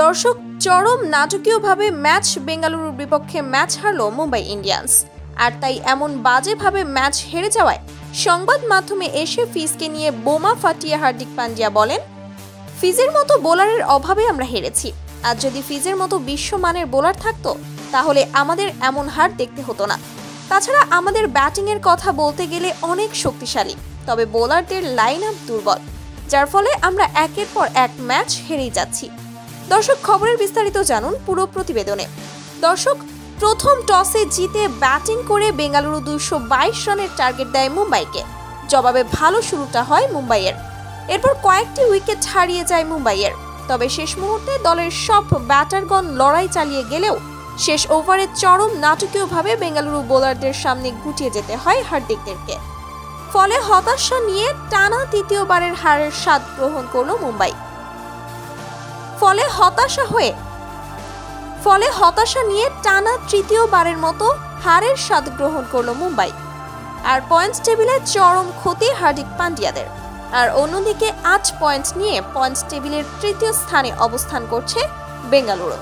দর্শক, চরম নাটকীয়ভাবে ম্যাচ বেঙ্গালুরুর বিপক্ষে ম্যাচ হারল মুম্বাই ইন্ডিয়ান্স। আর তাই এমন বাজেভাবে ম্যাচ হেরে যাওয়ায় সংবাদ মাধ্যমে এসে ফিজকে নিয়ে বোমা ফাটিয়ে হার্দিক পান্ডিয়া বলেন, ফিজের মতো বোলারের অভাবে আমরা হেরেছি। আর যদি ফিজের মতো বিশ্বমানের বোলার থাকতো তাহলে আমাদের এমন হার দেখতে হতো না। তাছাড়া আমাদের ব্যাটিংয়ের কথা বলতে গেলে অনেক শক্তিশালী, তবে বোলারদের লাইন আপ দুর্বল, যার ফলে আমরা একের পর এক ম্যাচ হেরেই যাচ্ছি। দর্শক, খবরের বিস্তারিত জানুন পুরো প্রতিবেদনে। দর্শক, প্রথম টসে জিতে ব্যাটিং করে বেঙ্গালুরু 222 রানের টার্গেট দেয় মুম্বাইকে। জবাবে ভালো শুরুটা হয় মুম্বাইয়ের। এরপর কয়েকটি উইকেট হারিয়ে যায় মুম্বাইয়ের। তবে শেষ মুহূর্তে দলের সব ব্যাটারগণ লড়াই চালিয়ে গেলেও শেষ ওভারে চরম নাটকীয়ভাবে বেঙ্গালুরু বোলারদের সামনে গুটিয়ে যেতে হয় হার্দিকদেরকে। ফলে হতাশা নিয়ে টানা তৃতীয়বারের হারের স্বাদ গ্রহণ করল মুম্বাই। ফলে হতাশা নিয়ে টানা তৃতীয়বারের মতো হারের স্বাদ গ্রহণ করল মুম্বাই। আর পয়েন্টস টেবিলে চরম ক্ষতি হার্দিক পান্ডিয়াদের। আর অন্যদিকে 8 পয়েন্ট নিয়ে পয়েন্টস টেবিলের তৃতীয় স্থানে অবস্থান করছে বেঙ্গালুরু।